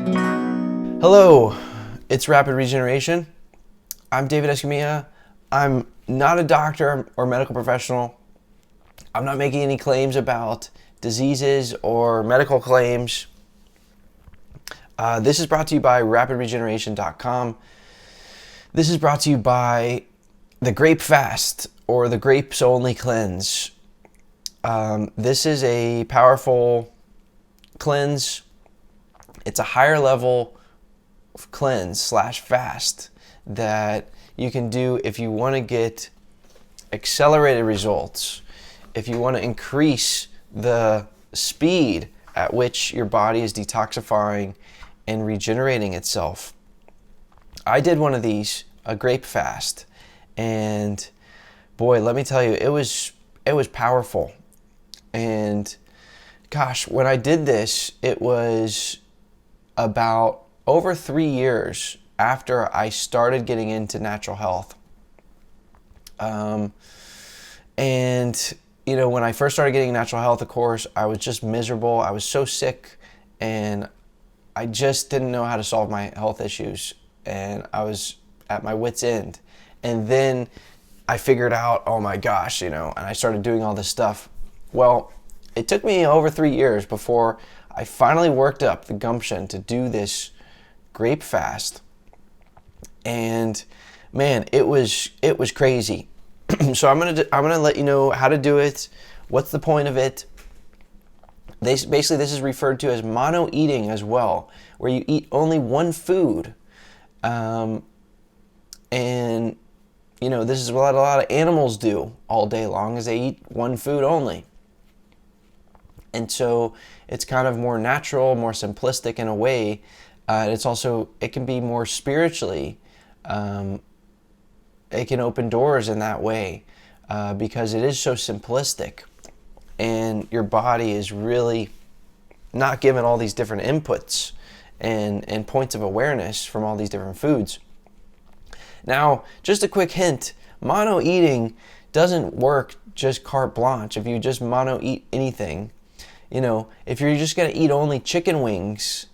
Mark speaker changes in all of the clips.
Speaker 1: Hello, it's Rapid Regeneration. I'm David Escamilla. I'm not a doctor or medical professional. I'm not making any claims about diseases or medical claims. This is brought to you by rapidregeneration.com. This is brought to you by the Grape Fast or the Grapes Only Cleanse. This is a powerful cleanse. It's a higher level cleanse / fast that you can do if you want to get accelerated results, if you want to increase the speed at which your body is detoxifying and regenerating itself. I did one of these, a grape fast, and boy, let me tell you, it was powerful. And gosh, when I did this, it was about over 3 years after I started getting into natural health. And, you know, when I first started getting natural health, of course, I was just miserable. I was so sick, and I just didn't know how to solve my health issues. And I was at my wit's end. And then I figured out, oh my gosh, you know, and I started doing all this stuff. Well, it took me over 3 years before I finally worked up the gumption to do this grape fast. And man, it was crazy. So I'm gonna let you know how to do it. What's the point of it? Basically, this is referred to as mono eating as well, where you eat only one food. And you know, this is what a lot of animals do all day long, is they eat one food only. And so it's kind of more natural, more simplistic in a way. It can be more spiritually. It can open doors in that way because it is so simplistic, and your body is really not given all these different inputs and points of awareness from all these different foods. Now, just a quick hint, mono eating doesn't work just carte blanche. If you just mono eat anything, you know, if you're just going to eat only chicken wings,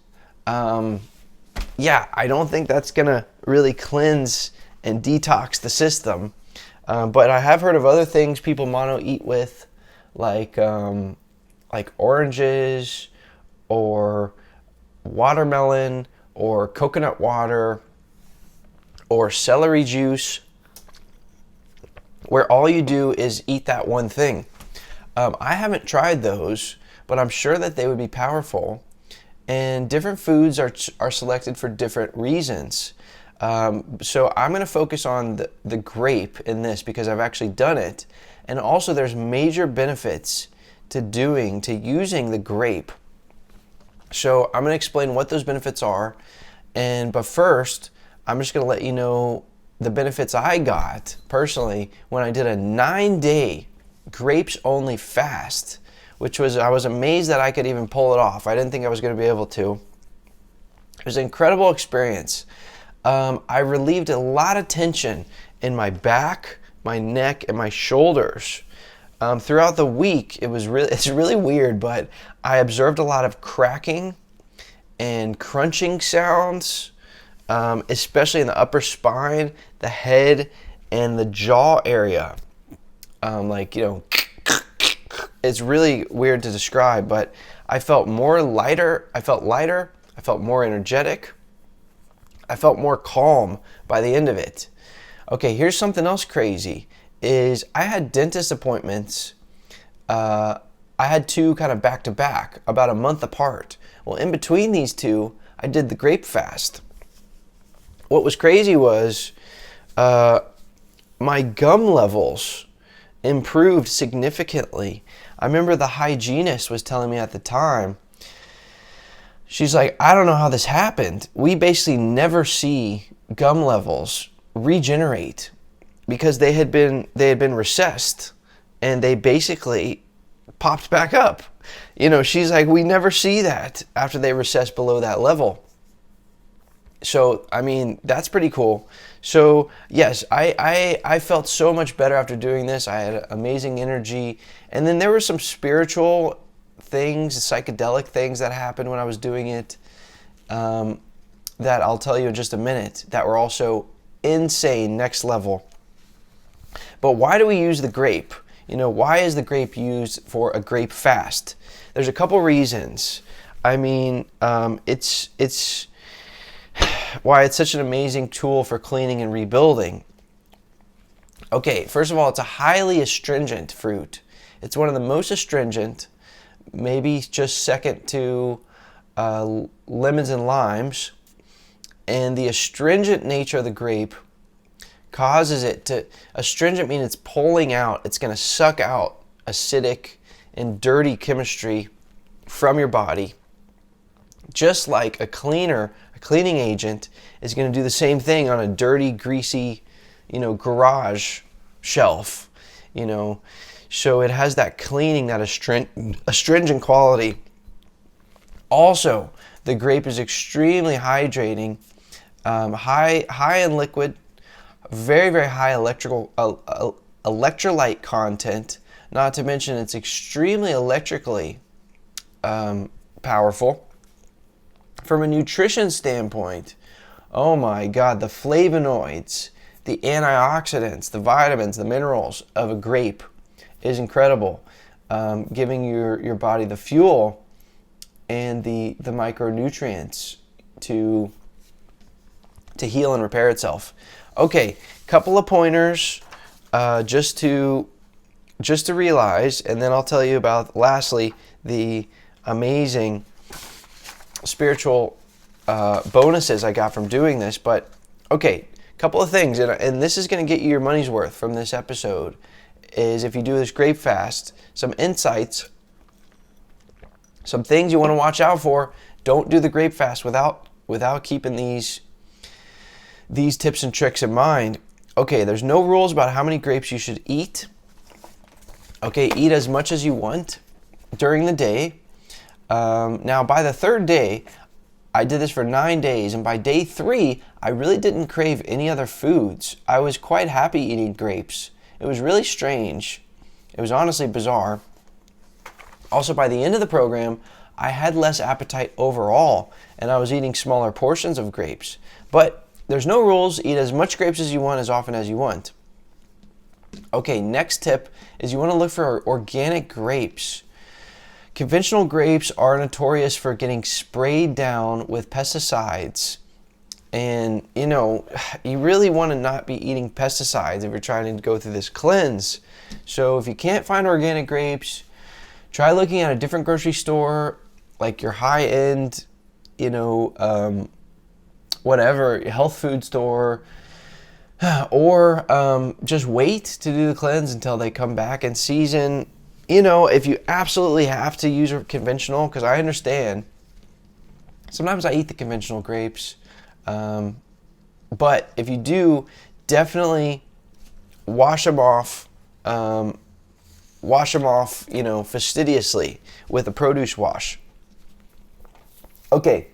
Speaker 1: I don't think that's going to really cleanse and detox the system. But I have heard of other things people mono eat with, like oranges or watermelon or coconut water or celery juice, where all you do is eat that one thing. I haven't tried those, but I'm sure that they would be powerful. And different foods are selected for different reasons. So I'm going to focus on the grape in this because I've actually done it. And also there's major benefits to using the grape. So I'm going to explain what those benefits are. But first, I'm just going to let you know the benefits I got personally when I did a 9-day grapes only fast, I was amazed that I could even pull it off. I didn't think I was going to be able to. It was an incredible experience. I relieved a lot of tension in my back, my neck, and my shoulders. Throughout the week, it's really weird, but I observed a lot of cracking and crunching sounds, especially in the upper spine, the head, and the jaw area. It's really weird to describe, but I felt lighter, I felt more energetic, I felt more calm by the end of it. Okay, here's something else crazy, is I had dentist appointments, I had two kind of back to back, about a month apart. Well, in between these two, I did the grape fast. What was crazy was my gum levels improved significantly. I remember the hygienist was telling me at the time, she's like, I don't know how this happened. We basically never see gum levels regenerate because they had been recessed and they basically popped back up. You know, she's like, we never see that after they recess below that level. So, I mean, that's pretty cool. So, yes, I felt so much better after doing this. I had amazing energy. And then there were some spiritual things, psychedelic things that happened when I was doing it. that I'll tell you in just a minute that were also insane, next level. But why do we use the grape? Why is the grape used for a grape fast? There's a couple reasons. I mean, it's why it's such an amazing tool for cleaning and rebuilding. Okay, first of all, it's a highly astringent fruit. It's one of the most astringent, maybe just second to lemons and limes. And the astringent nature of the grape causes it to, astringent means it's pulling out, it's going to suck out acidic and dirty chemistry from your body. Just like a cleaning agent is going to do the same thing on a dirty, greasy, garage shelf, So it has that cleaning, that astringent quality. Also, the grape is extremely hydrating, high in liquid, very, very high electrolyte content, not to mention it's extremely electrically powerful. From a nutrition standpoint, oh my God, the flavonoids, the antioxidants, the vitamins, the minerals of a grape is incredible, giving your body the fuel and the micronutrients to heal and repair itself. Okay, couple of pointers just to realize, and then I'll tell you about, lastly, the amazing spiritual bonuses I got from doing this. But okay, couple of things, and this is going to get you your money's worth from this episode, is if you do this grape fast, some insights, some things you want to watch out for. Don't do the grape fast without keeping these tips and tricks in mind. Okay, there's no rules about how many grapes you should eat. Okay, eat as much as you want during the day. Now, by the third day, I did this for 9 days, and by day 3, I really didn't crave any other foods. I was quite happy eating grapes. It was really strange. It was honestly bizarre. Also, by the end of the program, I had less appetite overall, and I was eating smaller portions of grapes. But there's no rules. Eat as much grapes as you want, as often as you want. Okay, next tip is you want to look for organic grapes. Conventional grapes are notorious for getting sprayed down with pesticides. And, you really want to not be eating pesticides if you're trying to go through this cleanse. So if you can't find organic grapes, try looking at a different grocery store, like your high-end, whatever, health food store, or just wait to do the cleanse until they come back in season. If you absolutely have to use a conventional, because I understand, sometimes I eat the conventional grapes, but if you do, definitely wash them off, fastidiously with a produce wash. Okay,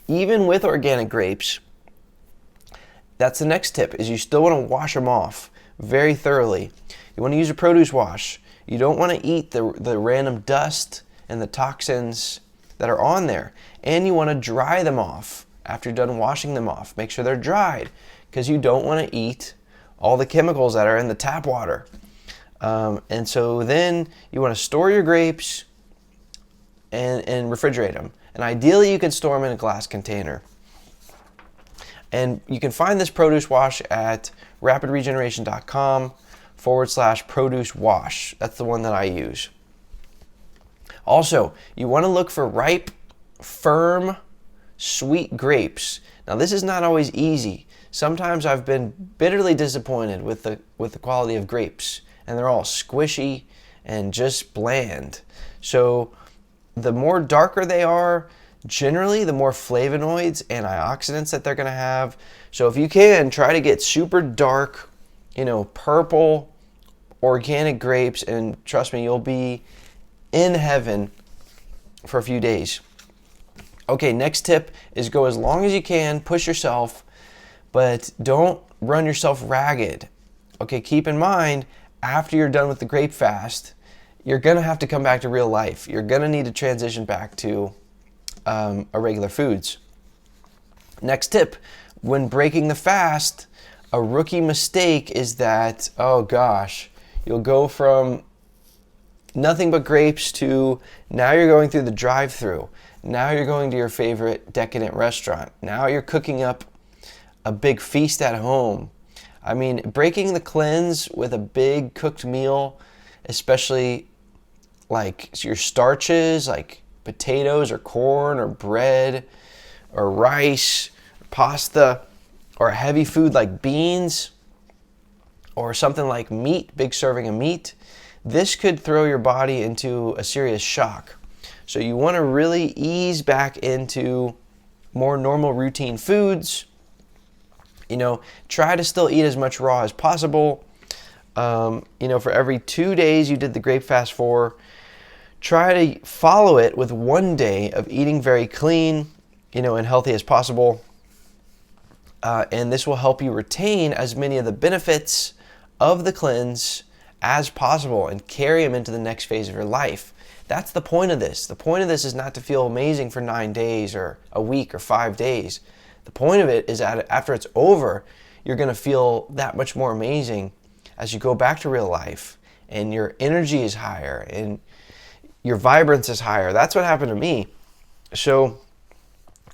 Speaker 1: even with organic grapes, that's the next tip, is you still want to wash them off very thoroughly. You want to use a produce wash. You don't want to eat the random dust and the toxins that are on there. And you want to dry them off after you're done washing them off. Make sure they're dried, because you don't want to eat all the chemicals that are in the tap water. And so then you want to store your grapes and refrigerate them. And ideally you can store them in a glass container. And you can find this produce wash at rapidregeneration.com/produce wash. That's the one that I use. Also, you want to look for ripe, firm, sweet grapes. Now, this is not always easy. Sometimes I've been bitterly disappointed with the quality of grapes, and they're all squishy and just bland. So the more darker they are, generally the more flavonoids, antioxidants that they're going to have. So if you can, try to get super dark, purple organic grapes, and trust me, you'll be in heaven for a few days. Okay, next tip is go as long as you can, push yourself, but don't run yourself ragged. Okay, keep in mind, after you're done with the grape fast, you're going to have to come back to real life. You're going to need to transition back to regular foods. Next tip, when breaking the fast, a rookie mistake is that, oh gosh, you'll go from nothing but grapes to now you're going through the drive-thru. Now you're going to your favorite decadent restaurant. Now you're cooking up a big feast at home. I mean, breaking the cleanse with a big cooked meal, especially like your starches, like potatoes or corn or bread or rice, or pasta, or a heavy food like beans, or something like meat, big serving of meat, this could throw your body into a serious shock. So you want to really ease back into more normal routine foods. Try to still eat as much raw as possible. For every 2 days you did the grape fast for, try to follow it with 1 day of eating very clean, and healthy as possible. And this will help you retain as many of the benefits of the cleanse as possible and carry them into the next phase of your life. That's the point of this. The point of this is not to feel amazing for 9 days or a week or 5 days. The point of it is that after it's over, you're going to feel that much more amazing as you go back to real life, and your energy is higher and your vibrance is higher. That's what happened to me. So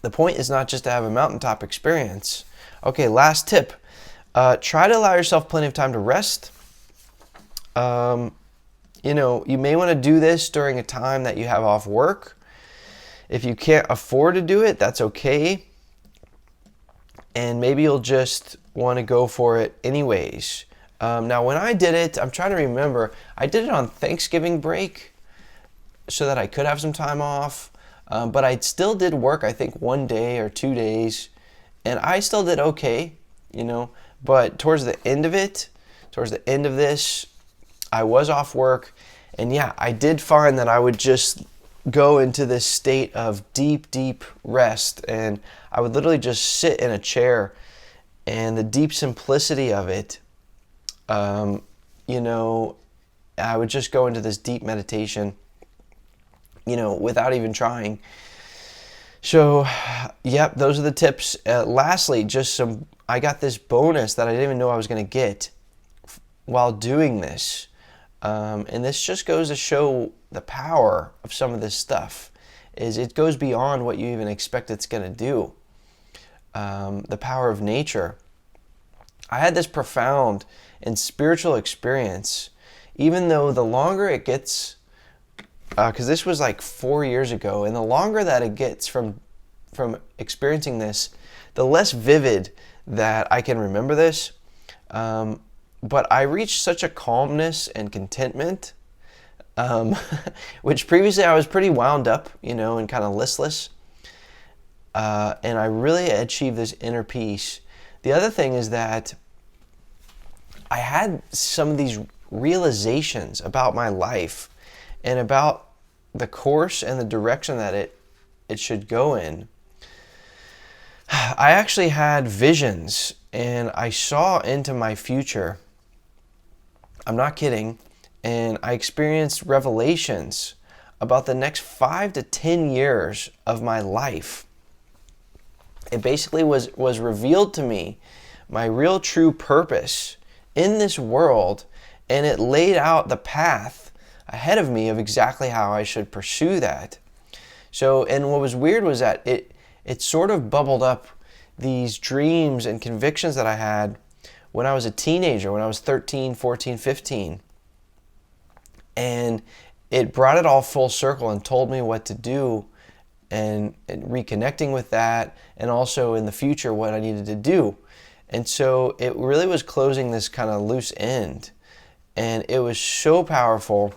Speaker 1: the point is not just to have a mountaintop experience. Okay, last tip. Try to allow yourself plenty of time to rest. You may want to do this during a time that you have off work. If you can't afford to do it, that's okay. And maybe you'll just want to go for it anyways. Now, when I did it, I'm trying to remember, I did it on Thanksgiving break so that I could have some time off. But I still did work, I think, 1 day or 2 days. And I still did okay, But towards the end of this, I was off work. And yeah, I did find that I would just go into this state of deep, deep rest. And I would literally just sit in a chair. And the deep simplicity of it, I would just go into this deep meditation, without even trying. So, yep, those are the tips. Lastly, I got this bonus that I didn't even know I was going to get while doing this. And this just goes to show the power of some of this stuff. It goes beyond what you even expect it's going to do. The power of nature. I had this profound and spiritual experience, even though the longer it gets, because this was like 4 years ago, and the longer that it gets from experiencing this, the less vivid that I can remember this. But I reached such a calmness and contentment, which previously I was pretty wound up, and kind of listless. And I really achieved this inner peace. The other thing is that I had some of these realizations about my life and about the course and the direction that it should go in. I actually had visions, and I saw into my future. I'm not kidding. And I experienced revelations about the next 5 to 10 years of my life. It basically was revealed to me my real true purpose in this world, and it laid out the path ahead of me of exactly how I should pursue that. So, and what was weird was that it sort of bubbled up these dreams and convictions that I had when I was a teenager, when I was 13, 14, 15. And it brought it all full circle and told me what to do, and reconnecting with that, and also in the future what I needed to do. And so it really was closing this kind of loose end, and it was so powerful.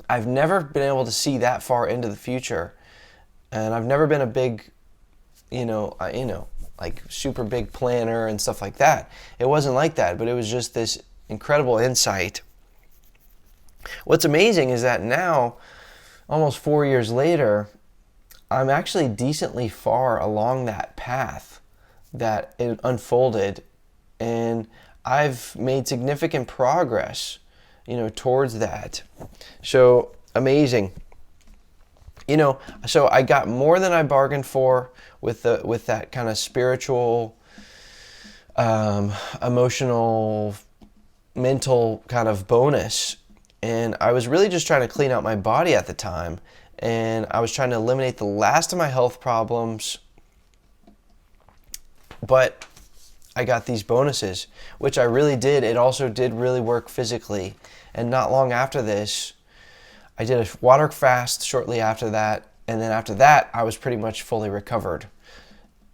Speaker 1: I've never been able to see that far into the future, and I've never been a big, like super big planner and stuff like that. It wasn't like that, but it was just this incredible insight. What's amazing is that now, almost 4 years later, I'm actually decently far along that path that it unfolded, and I've made significant progress, towards that. So amazing. So I got more than I bargained for with that kind of spiritual, emotional, mental kind of bonus. And I was really just trying to clean out my body at the time. And I was trying to eliminate the last of my health problems. But I got these bonuses, which I really did. It also did really work physically. And not long after this, I did a water fast shortly after that. And then after that, I was pretty much fully recovered.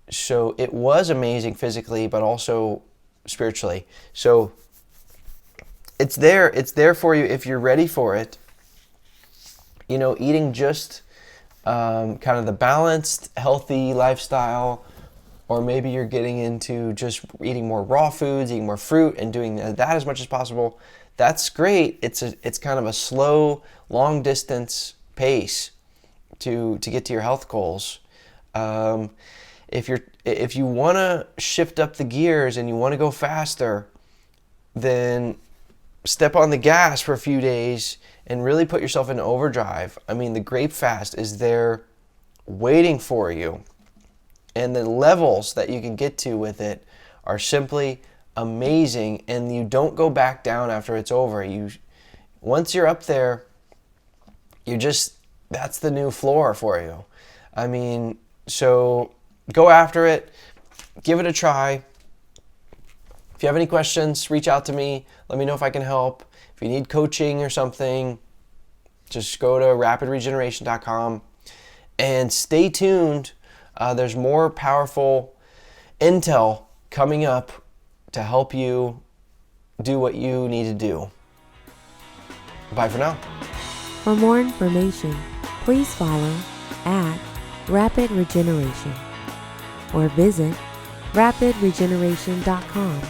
Speaker 1: So it was amazing physically, but also spiritually. So it's there for you if you're ready for it. Eating just kind of the balanced, healthy lifestyle, or maybe you're getting into just eating more raw foods, eating more fruit, and doing that as much as possible. That's great. It's kind of a slow, long distance pace to get to your health goals. If you want to shift up the gears and you want to go faster, then step on the gas for a few days and really put yourself in overdrive. I mean, the Grape fast is there waiting for you. And the levels that you can get to with it are simply amazing, and you don't go back down after it's over. Once you're up there, that's the new floor for you. I mean, so go after it, give it a try. If you have any questions, reach out to me. Let me know if I can help. If you need coaching or something, just go to rapidregeneration.com and stay tuned. There's more powerful intel coming up to help you do what you need to do. Bye for now.
Speaker 2: For more information, please follow @Rapid Regeneration or visit rapidregeneration.com.